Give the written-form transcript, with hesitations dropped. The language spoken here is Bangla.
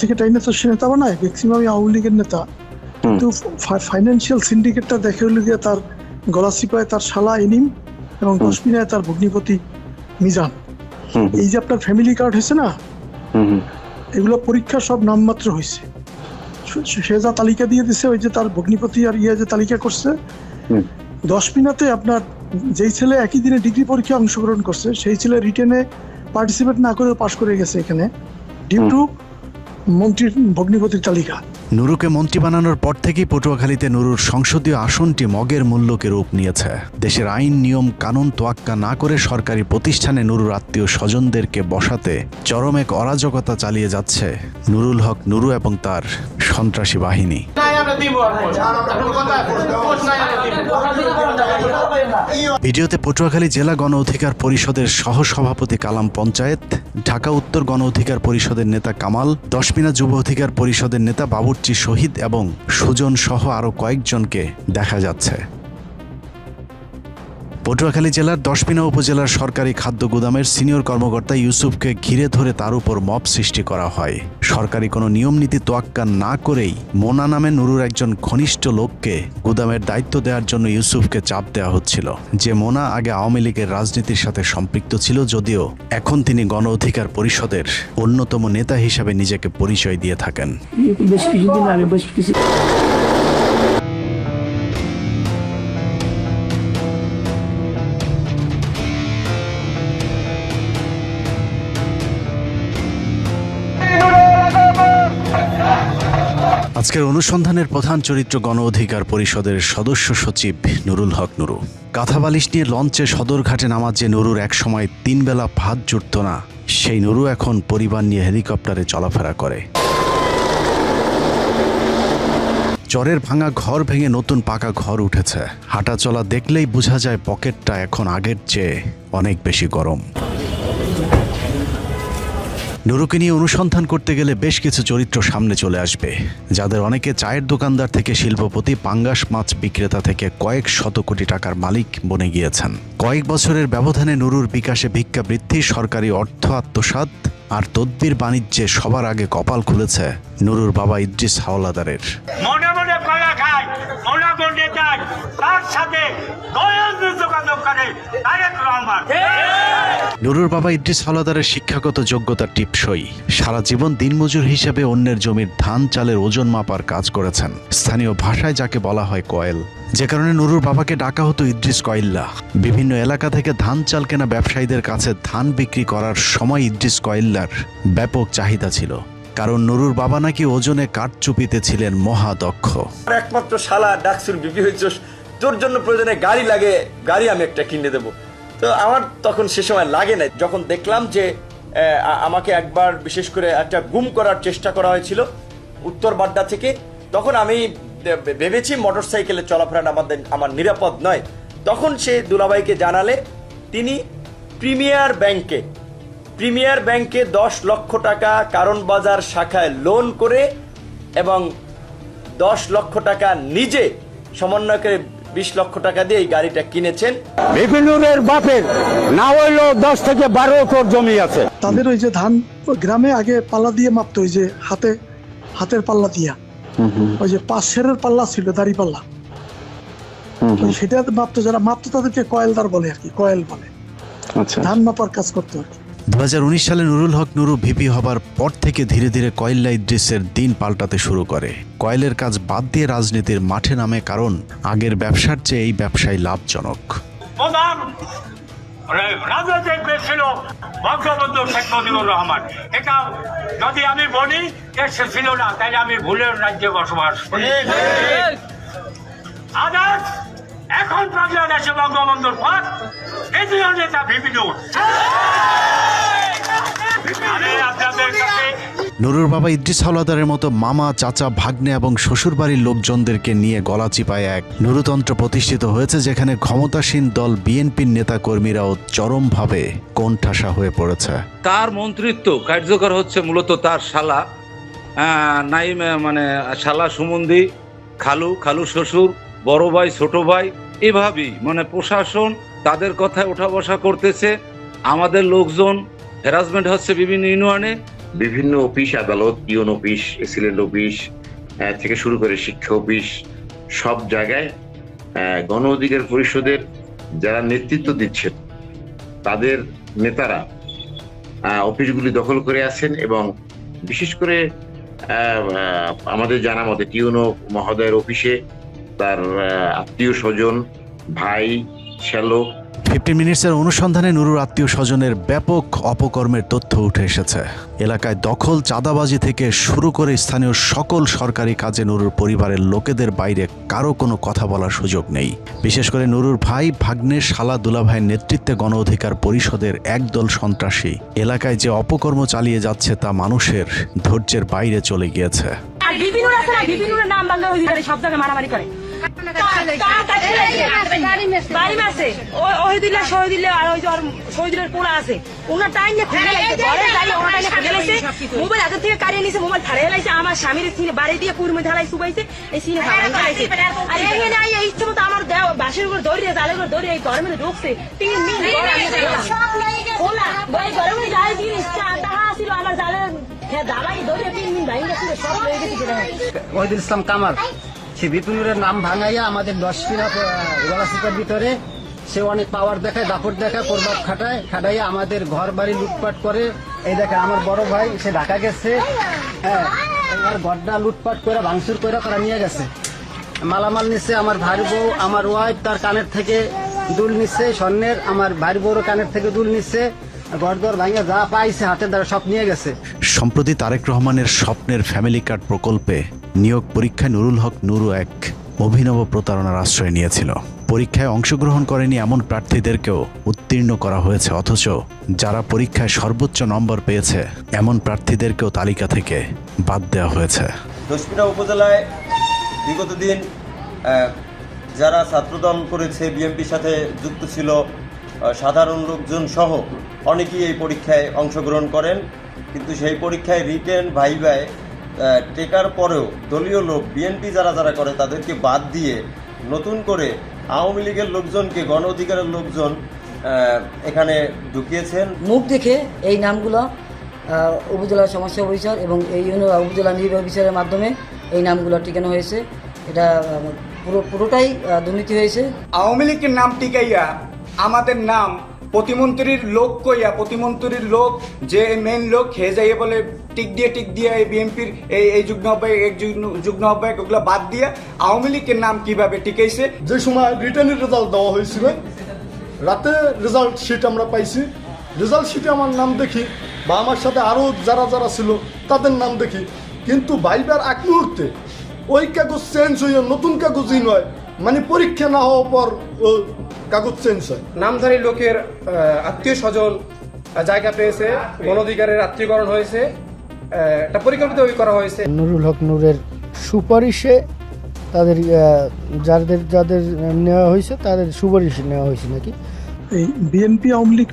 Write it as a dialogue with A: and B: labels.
A: থেকে টাইনে তো সে নেতা বানায়, ম্যাক্সিমামই আওয়ামী লীগের নেতা, কিন্তু ফাইন্যান্সিয়াল সিন্ডিকেটটা দেখে হলো গিয়ে তার গলাচিপায় তার শালা ইনিম এবং দশমিনায় তার ভগ্নিপতি মিজান। এই যে আপনার ফ্যামিলি কার্ড হয়েছে না, এগুলো পরীক্ষা সব নামমাত্র হয়েছে। সে যা তালিকা দিয়ে দিছে, ওই যে তার ভগ্নিপতি আর যে তালিকা করছে, দশমিনাতে আপনার যেই ছেলে একই দিনে ডিগ্রি পরীক্ষায় অংশগ্রহণ করছে সেই ছেলে রিটেনে পার্টিসিপেট না করে পাশ করে গেছে এখানে, ডিউ টু মন্ত্রীর ভগ্নিপতির তালিকা।
B: নুরুকে মন্ত্রী বানানোর পর থেকেই পটুয়াখালীতে নুরুর সংসদীয় আসনটি মগের মূল্যকে রূপ নিয়েছে। দেশের আইন নিয়ম কানুন তোয়াক্কা না করে সরকারি প্রতিষ্ঠানে নুরুর আত্মীয় স্বজনদেরকে বসাতে চরম এক অরাজকতা চালিয়ে যাচ্ছে নুরুল হক নুরু এবং তার সন্ত্রাসী বাহিনী। ভিডিওতে পটুয়াখালী জেলা গণ অধিকার পরিষদের সহসভাপতি কালাম পঞ্চায়েত, ঢাকা উত্তর গণ অধিকার পরিষদের নেতা কামাল, দশমিনা যুব অধিকার পরিষদের নেতা বাবুর্চি শহীদ এবং সুজন সহ আরও কয়েকজনকে দেখা যাচ্ছে। পটুয়াখালী জেলার দশমিনা উপজেলার সরকারি খাদ্য গুদামের সিনিয়র কর্মকর্তা ইউসুফকে ঘিরে ধরে তার উপর মব সৃষ্টি করা হয়। সরকারি কোনো নিয়মনীতি তোয়াক্কা না করেই মোনা নামে নুরুর একজন ঘনিষ্ঠ লোককে গুদামের দায়িত্ব দেওয়ার জন্য ইউসুফকে চাপ দেওয়া হচ্ছিল। যে মোনা আগে আওয়ামী লীগের রাজনীতির সাথে সম্পৃক্ত ছিল, যদিও এখন তিনি গণ অধিকার পরিষদের অন্যতম নেতা হিসাবে নিজেকে পরিচয় দিয়ে থাকেন। আজকের অনুসন্ধানের প্রধান চরিত্র গণ অধিকার পরিষদের সদস্য সচিব নুরুল হক নুরু। কাঁথা বালিশ নিয়ে লঞ্চে সদরঘাটে নামার যে নুরুর একসময় 3 বেলা ভাত জুটত না, সেই নুরু এখন পরিবার নিয়ে হেলিকপ্টারে চলাফেরা করে। চরের ভাঙা ঘর ভেঙে নতুন পাকা ঘর উঠেছে। হাঁটা চলা দেখলেই বোঝা যায় পকেটটা এখন আগের চেয়ে অনেক বেশি গরম। নুরুকে নিয়ে অনুসন্ধান করতে গেলে বেশ কিছু চরিত্র সামনে চলে আসবে, যাদের অনেকে চায়ের দোকানদার থেকে শিল্পপতি, পাঙ্গাস মাছ বিক্রেতা থেকে কয়েক শত কোটি টাকার মালিক বনে গিয়েছেন। কয়েক বছরের ব্যবধানে নুরুর বিকাশে ভিক্ষা বৃদ্ধি, সরকারি অর্থ আত্মসাৎ আর তদবির বাণিজ্যে সবার আগে কপাল খুলেছে নুরুর বাবা ইদ্রিস হাওলাদারের। নুরুর বাবা ইদ্রিস হাওলাদারের শিক্ষাগত যোগ্যতা টিপসই। সারা জীবন দিনমজুর হিসেবে অন্যের জমির ধান চালের ওজন মাপার কাজ করেছেন, স্থানীয় ভাষায় যাকে বলা হয় কয়েল, যে কারণে নুরুর বাবাকে ডাকা হতো ইদ্রিস কয়েল্লা। বিভিন্ন এলাকা থেকে ধান চাল কেনা ব্যবসায়ীদের কাছে ধান বিক্রি করার সময় ইদ্রিস কয়েল্লার ব্যাপক চাহিদা ছিল, কারণ নুরুর বাবা নাকি ওজনে কাঠচুপিতে ছিলেন মহাদক্ষ।
C: একমাত্র শালা ডাকসুর বিপি হয়েছে, তোর জন্য প্রয়োজনে গাড়ি লাগে, গাড়ি আমি একটা কিনে দেবো। তো আমার তখন সে সময় লাগে না। যখন দেখলাম যে আমাকে একবার বিশেষ করে একটা গুম করার চেষ্টা করা হয়েছিল উত্তর বাড্ডা থেকে, তখন আমি ভেবেছি মোটরসাইকেলে চলাফেরা আমার নিরাপদ নয়। তখন সে দুলাভাইকে জানালে তিনি প্রিমিয়ার ব্যাংকে 10 লক্ষ টাকা কারণ বাজার শাখায় লোন করে এবং 10 লক্ষ টাকা নিজে সমন্বয় করে 20 লক্ষ টাকা দিয়ে এই গাড়িটা কিনেছেন।
D: বিপিনুরের বাপের না হইলো 10 থেকে 12 একর জমি আছে।
A: তাদের ওই যে ধান গ্রামে আগে পাল্লা দিয়ে মাপতো, ওই যে হাতের পাল্লা দিয়া, ওই যে 5 সেরের পাল্লা ছিল, দাড়ি পাল্লা, সেটা মাপতো। যারা মাপতো তাদেরকে কয়েলদার বলে আর কি, কয়েল বলে। ধান মাপার কাজ করতো আর কি।
B: 2019 সালে নুরুল হক নুরু ভিপি হবার পর থেকে ধীরে ধীরে কয়েল্লা ইদ্রিসের দিন পাল্টাতে শুরু করে। কয়েলের কাজ বাদ দিয়ে রাজনীতির মাঠে নামে, কারণ আগের ব্যবসার চেয়ে এই ব্যবসায় লাভজনক।
E: রাজনৈতিক ছিল বঙ্গবন্ধু শেখ মুজিবুর রহমান। এটা যদি আমি বলি সে ছিল না, তাইলে আমি ভুলের রাজ্যে বসবাস করি। আদার্স এখন বাংলাদেশে বঙ্গবন্ধুর পর কেন্দ্রীয় নেতা ভিপিনুর।
B: নুরুর বাবা ইদ্রিস হাওলাদারের মতো মামা, চাচা, ভাগ্নে এবং শ্বশুরবাড়ির লোকজনদেরকে নিয়ে গলাচিপায় এক নুরুতন্ত্র প্রতিষ্ঠিত হয়েছে, যেখানে ক্ষমতাসীন দল বিএনপির নেতা কর্মীরাও চরমভাবে কোণঠাসা হয়ে পড়েছে।
F: তার মন্ত্রিত্ব কার্যকর হচ্ছে মূলত তার শালা নাইম, মানে শালা সুমন্দি, খালু শ্বশুর, বড় ভাই, ছোট ভাই, এভাবেই মানে প্রশাসন তাদের কথায় ওঠা বসা করতেছে। আমাদের লোকজন হ্যারাসমেন্ট হচ্ছে বিভিন্ন ইউনিয়নে।
G: বিভিন্ন অফিস আদালত, ইউন অফিস, এসিলেন্ট অফিস থেকে শুরু করে শিক্ষা অফিস, সব জায়গায় গণ অধিকার পরিষদের যারা নেতৃত্ব দিচ্ছেন তাদের নেতারা অফিসগুলি দখল করে আছেন এবং বিশেষ করে আমাদের জানা মতে টিউনো মহোদয়ের অফিসে তার আত্মীয় স্বজন, ভাই, শ্যালক।
B: 15 মিনিটসের অনুসন্ধানে নুরুর আত্মীয় স্বজনের ব্যাপক অপকর্মের তথ্য উঠে এসেছে। এলাকায় দখল, চাঁদাবাজি থেকে শুরু করে স্থানীয় সকল সরকারি কাজে নুরুর পরিবারের লোকেদের বাইরে কারো কোনো কথা বলার সুযোগ নেই। বিশেষ করে নুরুর ভাই, ভাগ্নে, শালা, দুলাভাইয়ের নেতৃত্বে গণ অধিকার পরিষদের একদল সন্ত্রাসী এলাকায় যে অপকর্ম চালিয়ে যাচ্ছে তা মানুষের ধৈর্যের বাইরে চলে গিয়েছে।
H: বিভিন্ন নাম বাংলা অধিকারী সব জায়গায় মারামারি করে। মোবাইল হাতের থেকে কারিয়ে নিছে, মোবাইল ফাড়ে হেলাইছে, আমার স্বামীর সিনে বাড়ি দিয়ে কুড়মে ঢালাই সুবাইছে, এই সিনে ইচ্ছে মতো আমার বাসের উপর দৌড়িয়ে জালের উপর দৌড়িয়ে এই ঘরের মধ্যে ঢুকছে। 3 দিন ঘরের মধ্যে যাই জিনিস তাহা ছিল আমার জালের দাবাই দৌড়িয়ে 3 দিন ভাই গেছিল, সব হয়ে গেছে।
D: ওহিদুল ইসলাম কামাল, সে বিপুলের নাম ভাঙাইয়া আমাদের 10 কিনা গলাচিপার ভিতরে সে অনেক পাওয়ার দেখায়, দাপট দেখায়, প্রভাব খাটাইয়া আমাদের ঘর বাড়ি লুটপাট করে। এই দেখে আমার বড় ভাই সে ঢাকা গেছে, হ্যাঁ, আমার ঘরটা লুটপাট করে ভাঙচুর করে তারা নিয়ে গেছে। মালামাল নিচ্ছে, আমার ভাই বউ, আমার ওয়াইফ তার কানের থেকে দুল নিচ্ছে স্বর্ণের, আমার ভাই বউর কানের থেকে দুল নিচ্ছে, ঘর ভাঙে যা পাইছে হাতের দ্বারা সব নিয়ে গেছে।
B: সম্প্রতি তারেক রহমানের স্বপ্নের ফ্যামিলি কার্ড প্রকল্পে নিয়োগ পরীক্ষায় নুরুল হক নুরু এক অভিনব প্রতারণার আশ্রয় নিয়েছিল। পরীক্ষায় অংশগ্রহণ করেনি এমন প্রার্থীদেরকেও উত্তীর্ণ করা হয়েছে, অথচ যারা পরীক্ষায় সর্বোচ্চ নম্বর পেয়েছে এমন প্রার্থীদেরকেও তালিকা থেকে বাদ দেওয়া হয়েছে।
I: দশপিনা উপজেলায় বিগত দিন যারা ছাত্রদল করেছে, বিএনপির সাথে যুক্ত ছিল, সাধারণ লোকজন সহ অনেকেই এই পরীক্ষায় অংশগ্রহণ করেন, কিন্তু সেই পরীক্ষায় রিটেন ভাইভায় টেকার পরেও দলীয় লোক, বিএনপি যারা যারা করে তাদেরকে বাদ দিয়ে নতুন করে আওয়ামী লীগের লোকজনকে, গণ অধিকারের লোকজন এখানে ঢুকিয়েছেন।
H: মুখ দেখে এই নামগুলো উপজেলা সমস্যা অফিসার এবং এই উপজেলা নির্বাহী অফিসারের মাধ্যমে এই নামগুলো টিকানো হয়েছে। এটা পুরোটাই দুর্নীতি হয়েছে।
J: আওয়ামী লীগের নাম টিকাইয়া আমাদের নাম প্রতিমন্ত্রীর লোক কইয়া, প্রতিমন্ত্রীর লোক যে মেইন লোক হে যাইয়ে বলে টিক দিয়ে এই বিএনপির এই যুগ্ম আহ্বায়ক ওগুলো বাদ দিয়ে আওয়ামী লীগের নাম কিভাবে টিকাইছে।
A: যে সময় রিটার্নের রেজাল্ট দেওয়া হয়েছিল, রাতে রেজাল্ট শিট আমরা পাইছি। রেজাল্ট শিটে আমার নাম দেখি বা আমার সাথে আরও যারা যারা ছিল তাদের নাম দেখি, কিন্তু ভাইবার এক মুহূর্তে ওই কাগজ চেঞ্জ হয়ে নতুন কাগজই নয়, মানে পরীক্ষা না হওয়ার পর কাগজ চেঞ্জ হয়।
J: নামধারী লোকের আত্মীয় স্বজন জায়গা পেয়েছে, গণ অধিকারের আত্মীয়করণ হয়েছে, এটা পরিকল্পিত করা হয়েছে।
D: নুরুল হক নুরের সুপারিশে তাদের যাদের নেওয়া হয়েছে তাদের সুপারিশে নেওয়া হয়েছে নাকি?
A: এই বিএনপি আওয়ামী লীগ